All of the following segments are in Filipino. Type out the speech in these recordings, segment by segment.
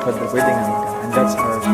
likod pwede nga magka. And that's our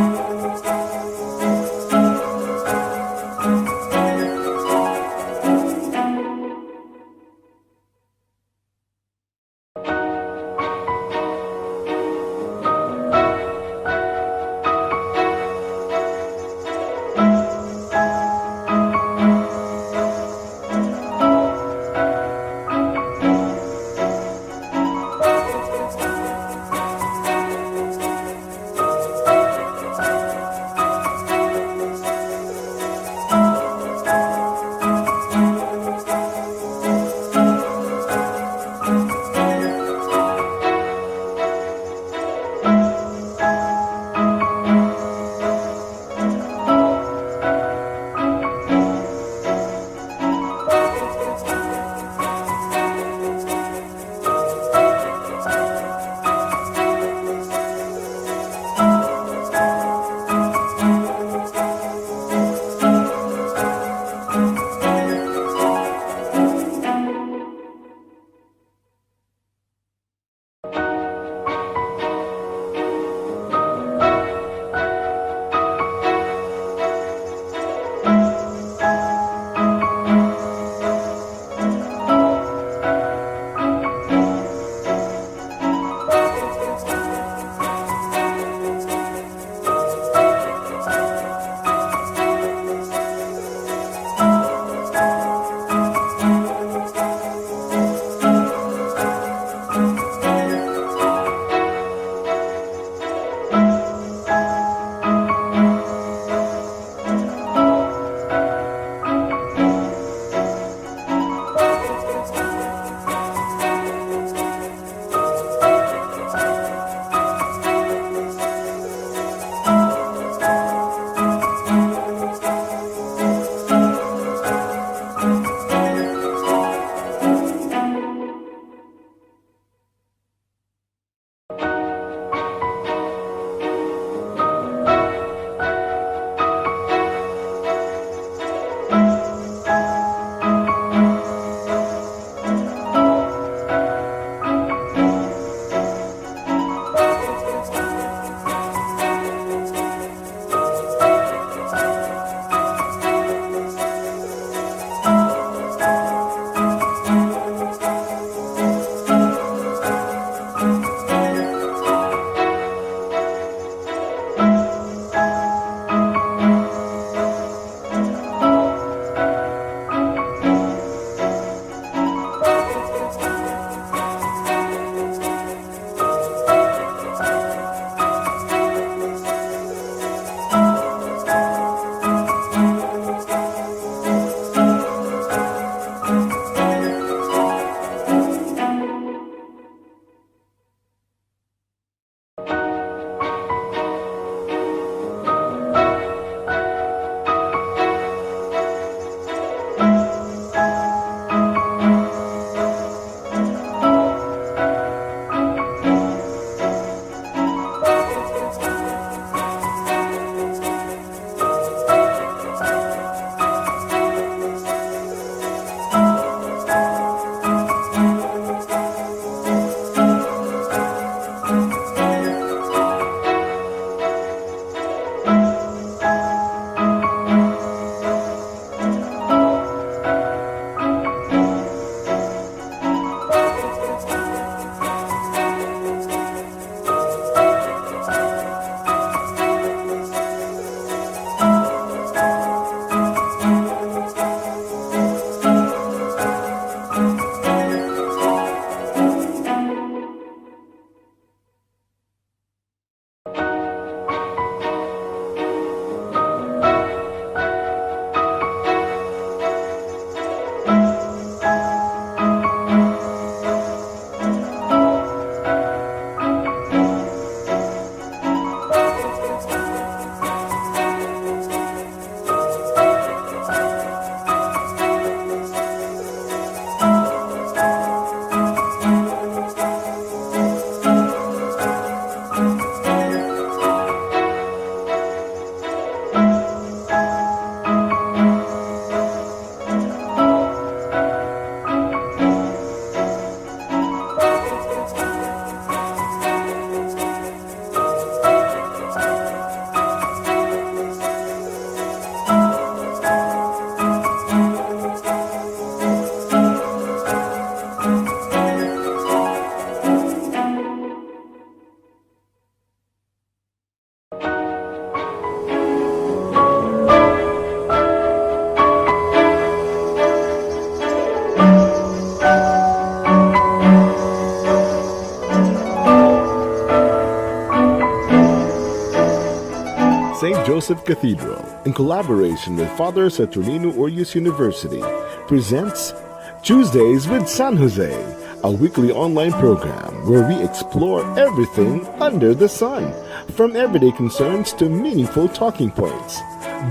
Joseph Cathedral, in collaboration with Father Saturnino Urias University, presents Tuesdays with San Jose, a weekly online program where we explore everything under the sun, from everyday concerns to meaningful talking points.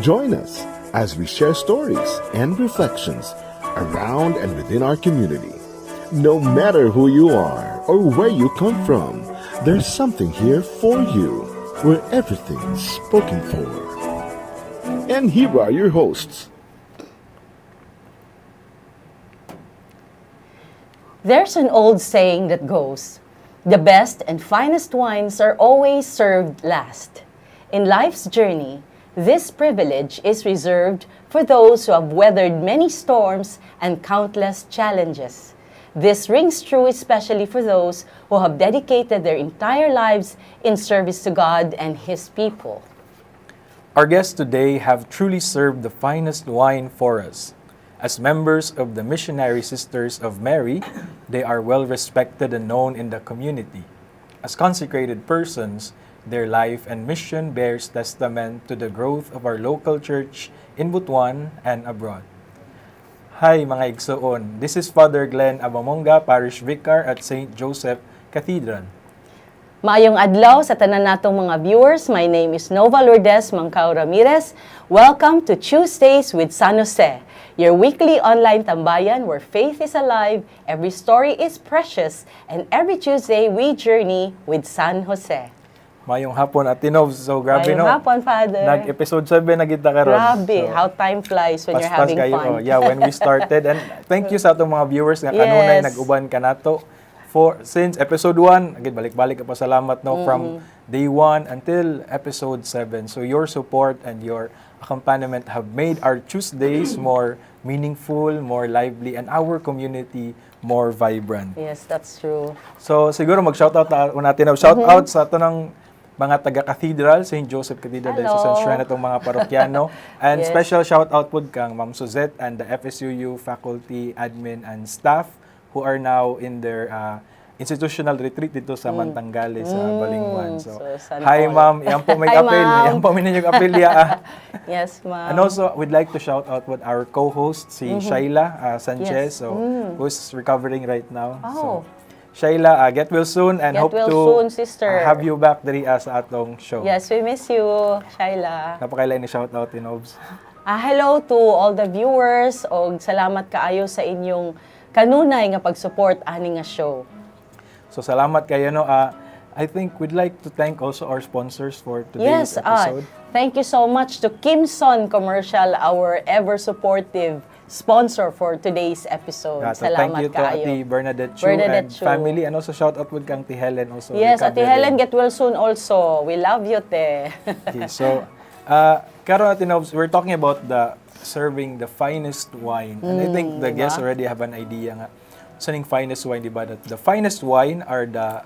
Join us as we share stories and reflections around and within our community. No matter who you are or where you come from, there's something here for you, where everything is spoken for. And here are your hosts. There's an old saying that goes, "The best and finest wines are always served last." In life's journey, this privilege is reserved for those who have weathered many storms and countless challenges. This rings true especially for those who have dedicated their entire lives in service to God and His people. Our guests today have truly served the finest wine for us. As members of the Missionary Sisters of Mary, they are well respected and known in the community. As consecrated persons, their life and mission bears testament to the growth of our local church in Butuan and abroad. Hi mga igsoon, this is Father Glenn Abamonga, Parish Vicar at St. Joseph Cathedral. Maayong adlaw sa tanan natong mga viewers. My name is Nova Lourdes Mancao Ramirez. Welcome to Tuesdays with San Jose, your weekly online tambayan where faith is alive, every story is precious, and every Tuesday we journey with San Jose. Mayong hapon at Tinov, so grabe Mayong no? hapon, Father. Nag-episode 7 na kita karon. Grabe, So, how time flies when you're paspas having kayo, fun. oh. Yeah, when we started. And thank you sa atong mga viewers nga kanunay Yes. nag-uban ka nato. Since episode 1, agad balik-balik ka pa salamat no, from day 1 until episode 7. So your support and your accompaniment have made our Tuesdays more meaningful, more lively, and our community more vibrant. Yes, that's true. So siguro mag-shoutout natin. Shoutout sa ato ng mga taga-cathedral, St. Joseph Cathedral, dahil sa Hello. San itong mga parokyano. And Yes. special shoutout po kang Ma'am Suzette and the FSUU faculty, admin, and staff who are now in their institutional retreat dito sa Mantangales, sa Balingwan. So, So, sana hi all. ma'am, yan po may Hi, kapil. ma'am. Yan po may ninyong kapilya. Yes, ma'am. And also, we'd like to shout out with our co-host, si Shaila Yes. Sanchez, who's recovering right now. Oh. So, Shaila, get well soon and Get hope well to soon, sister. have you back diri sa atong show. Yes, we miss you, Shaila. Napakailan ni shout out in Obs. Hello to all the viewers og salamat kaayo sa inyong kanunay nga pag-support ani nga show. So salamat kayo no. I think we'd like to thank also our sponsors for today's Yes, episode. thank you so much to Kimson Commercial, our ever supportive sponsor for today's episode. Yeah, so thank Salamat you to kaayo. Ate Bernadette Chu Bernadette and Chu. family, and also shout out with kang Ate Helen also. Yes, Ate recovering. Helen, get well soon also. We love you, te. Okay, so karon natin we're talking about the serving the finest wine. And I think the guests already have an idea nga sa ning finest wine, di ba? That the finest wine are the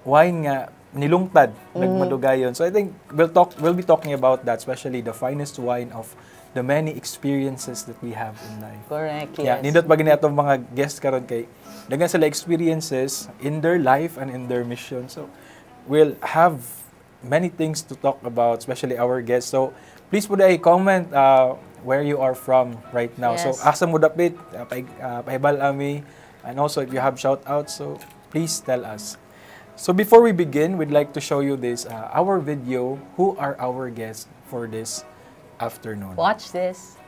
wine nga nilungtad, nagmadugayon. So I think we'll be talking about that, especially the finest wine of the many experiences that we have in life. Correct, yes. Yeah, nindot pag atong mga guests karon kay daghan sila experiences in their life and in their mission. So we'll have many things to talk about, especially our guests. So please put a comment where you are from right now. So Yes. asa mo dapit, pahibal ami, and also if you have shout outs, so please tell us. So before we begin, we'd like to show you this our video. Who are our guests for this afternoon? Watch this.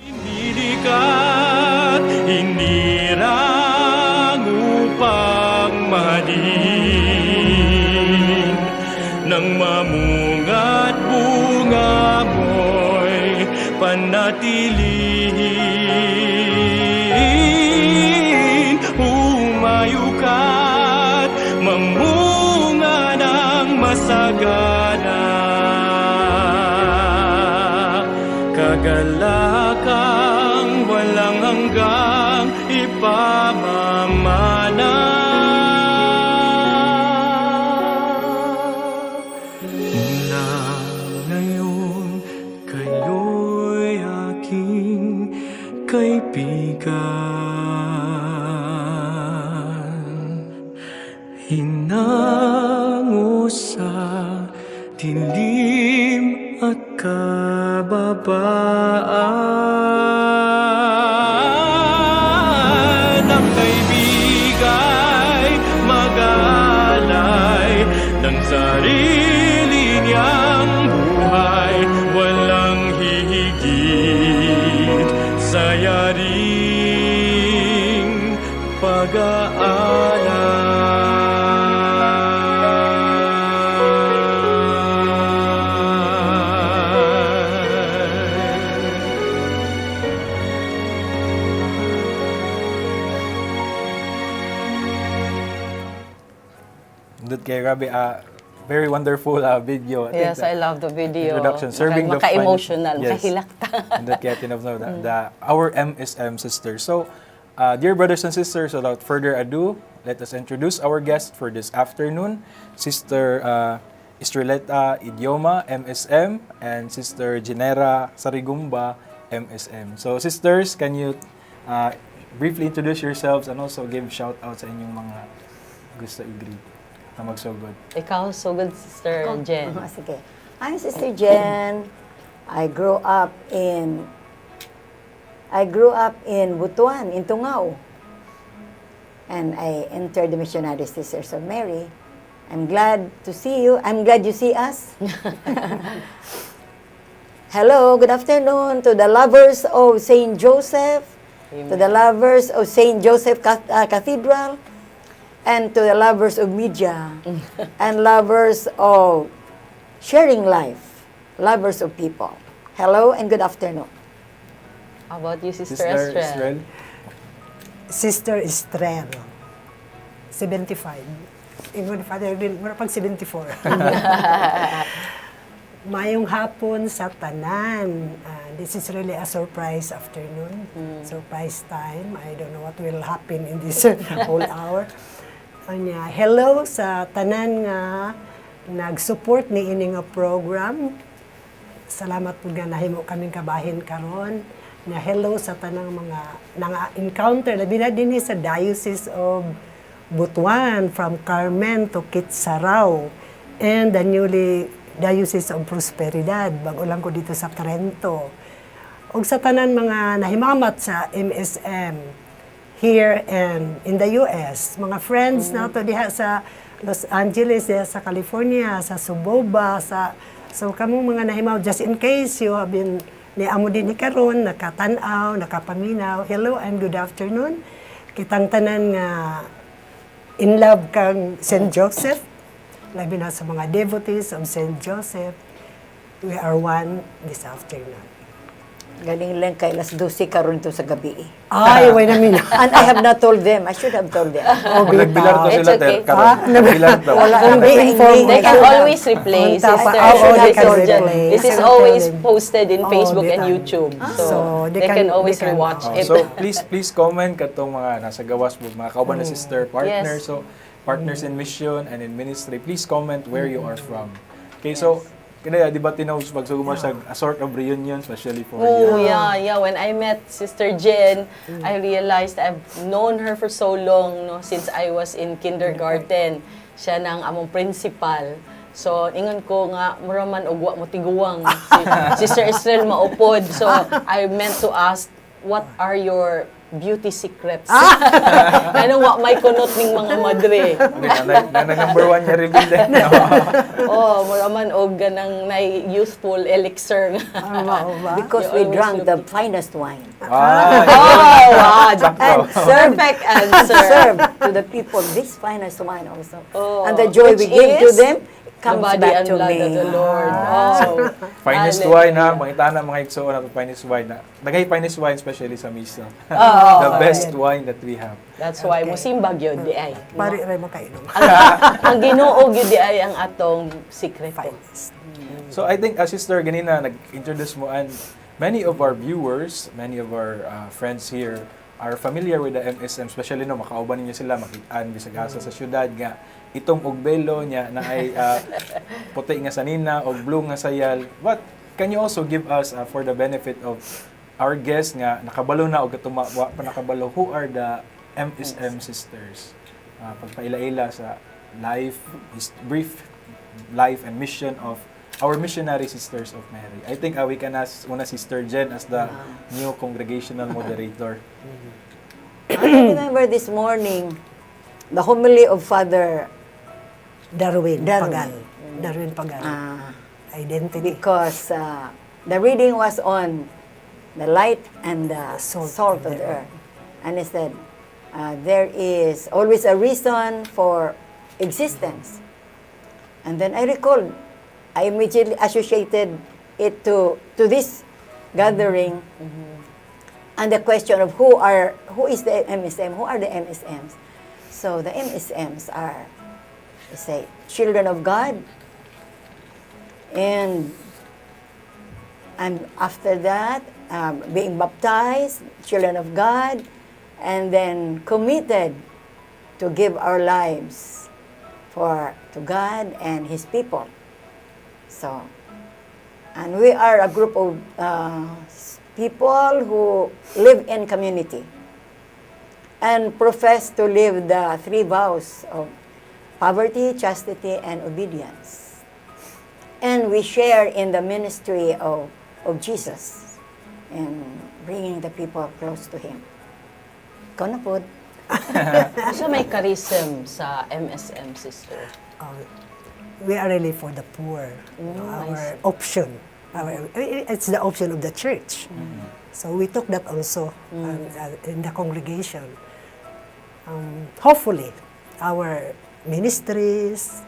Dilikat, hinirang upang mahalin nang mamunga't bunga mo'y panatilihin. Humayo ka't mamunga ng masagana, kagalakang walang hanggang ipamamana. Mula ngayon, kayo'y aking kaibigan, hinango sa dilim at kapayapaan. Ang kaibigay mag-aalay ng sarili niyang buhay. Walang hihigit sa yaring pag-aalay. Dut kay grabe, very wonderful video. I think Yes, I love the video. introduction, serving the Maka-emotional, Yes. makahilakta. And that kaya tinawag na our MSM sisters. So, dear brothers and sisters, without further ado, let us introduce our guest for this afternoon, Sister Estreleta Idioma, MSM, and Sister Genera Sarigumba, MSM. So, sisters, can you briefly introduce yourselves and also give shout-out sa inyong mga gusto i-greet na magsugod? Ikaw, so good, Sister Jen. Sige. I'm Sister Jen. I grew up in Butuan, in Tungao. And I entered the Missionary Sisters of Mary. I'm glad to see you. I'm glad you see us. Hello, good afternoon to the lovers of St. Joseph, to the lovers of St. Joseph Cathedral, and to the lovers of media, and lovers of sharing life, lovers of people. Hello and good afternoon. How about you, Sister Sister Estrel? Estrel? Sister Estrel, 75. Even Father Bill, mura pag 74. Mayong hapon sa tanan. This is really a surprise afternoon, surprise time. I don't know what will happen in this whole hour. Hello sa tanan nga nag-support ni ini nga program. Salamat po nga nahimo kaming kabahin karon. Na hello sa tanang mga nang-encounter labi na din sa Diocese of Butuan, from Carmen to Kitsaraw, and the newly Diocese of Prosperidad, bago lang ko dito sa Trento. Og sa tanan mga nahimamat sa MSM here and in the US, mga friends na to diha sa Los Angeles, diha sa California, sa Suboba, so kamong mga nahimaw, just in case you have been ni amo din ni karon nakatanaw, nakapaminaw. Hello and good afternoon. Kitang tanan nga in love kang St. Joseph, labi na sa mga devotees of St. Joseph. We are one this afternoon. Galing lang kay alas 12 karon to sa gabi. Ay, wait a minute. And I have not told them. I should have told them. Oh, Nagbilar to It's sila, okay. Karon. Nagbilar to. Wala Kung na informed, They can always replay, On top, Sister. I should have This is replay. this is I should always tell them. posted in All Facebook the and time. YouTube. So, they can always they can- rewatch Oh, it. so please comment katong mga nasa gawas mo, mga kauban na sister, partners, Yes. so partners in mission and in ministry. Please comment where you are from. Okay, so kaya di ba tinaw pagsugumar sa a sort of reunion, especially for Oh, you. yeah. When I met Sister Jen, I realized I've known her for so long, no, since I was in kindergarten. Siya nang among principal. So, ingon ko nga, muraman ugwa mo tiguwang. Sister Estrel maupod. So, I meant to ask, what are your beauty secrets? Anong wa may kunot ning mga madre? Okay, na number one niya reveal din. Oh, muraman og ganang nay youthful elixir. Because You we always drank look the finest wine. Ah, Oh, wow. And Perfect answer. serve to the people this finest wine also. Oh, And the joy we which give to is them comes the body back and to blood me. of the Lord. Oh. finest Hallelujah. wine ha, makita na mga igsoon nato finest wine na. Dagay finest wine especially sa misa. Oh, The best wine that we have. That's why mo simbag yun di ay. Pari rin makainom. Ang Ginoo gyud di ay ang atong secret. Finest. So I think, sister, ganina nag-introduce mo, and many of our viewers, many of our friends here are familiar with the MSM, especially no, makauban ninyo sila, makitaan, bisag asa sa syudad nga, itong ugbelo niya na ay puti nga sanina o blue nga sayal. But can you also give us, for the benefit of our guests nga, nakabalo na o gatumawa pa nakabalo, who are the MSM sisters? Pagpaila-ila sa life, brief life and mission of our missionary sisters of Mary. I think we can ask una Sister Jen as the new congregational moderator. I remember this morning, the homily of Father Darwin Darwin. Pagal. Darwin Pagal. Identity. because the reading was on the light and the Salt salt of the earth. And it said, there is always a reason for existence. And then I recalled, I immediately associated it to this gathering and the question of who is the MSM, who are the MSMs. So the MSMs are, say, children of God, and after that, being baptized, children of God, and then committed to give our lives to God and His people. So, and we are a group of people who live in community and profess to live the 3 vows of poverty, chastity, and obedience. And we share in the ministry of Jesus and bringing the people close to Him. Ikaw na po. So may charism sa MSM, sister. We are really for the poor. Our option. It's the option of the church. So we took that also in the congregation. Hopefully, our ministries,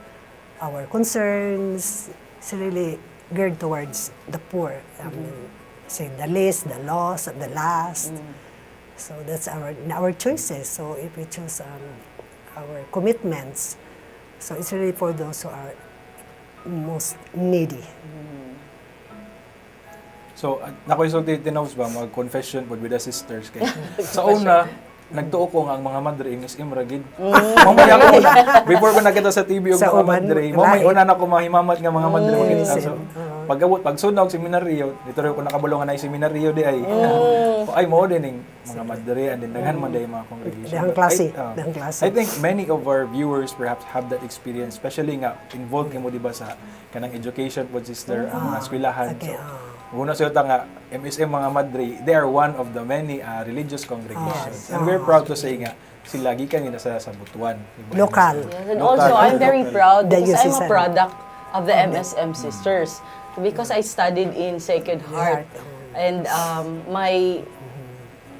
our concerns, is really geared towards the poor. Say the least, the lost, and the last. So that's our choices. So if we choose our commitments, so it's really for those who are most needy. So, nakoisulti tinaws ba, mag-confession po with the sisters. Kay, sa una, nagtuo ko nga ang mga madre, English imragid. Mamaya ko na, before ko nakita sa TV yung Sa mga uban, madre, lahi. mamaya una na ko mahimamat nga mga madre makita. So, Same. pagsunod og seminaryo, dito rin ko nakabulungan na yung seminaryo di ay. Ay mo din mga madre, and then daghan man day mga congregation. Dahang But klase, I- dahang klase. I think many of our viewers perhaps have that experience, especially nga involved mo di ba sa kanang education po sister, ang mga eskwelahan. Okay, So, una sa nga, MSM mga madre, they are one of the many religious congregations. And we're proud to say nga, sila gikan nila sa Butuan. Local. Yes, and also, I'm very proud The because I'm a UCSM. product of the MSM sisters. Because I studied in Sacred Heart. And I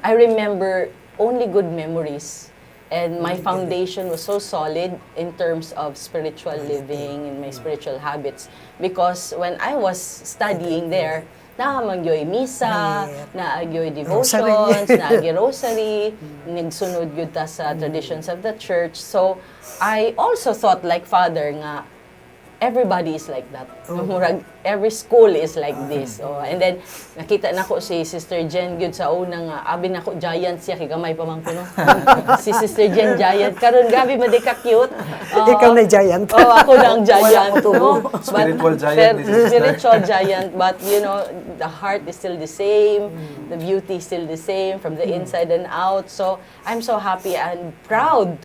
remember only good memories. And my foundation was so solid in terms of spiritual living and my spiritual habits. Because when I was studying there, naamagyoy misa, naagyoy devotions, naagyoy rosary, nagsunod yun ta sa traditions of the church. So, I also thought like Father nga, everybody is like that. Murag, every school is like this. And then, nakita na ko si Sister Jen gyud sa una nga, abi na ko giant siya, kay gamay pa man ko, no? Si Sister Jen giant. Karon gabi man di ka cute. Ikaw na giant. Oh, ako na ang giant. No? Spiritual giant, this is Spiritual giant. But, you know, the heart is still the same. The beauty is still the same from the inside and out. So, I'm so happy and proud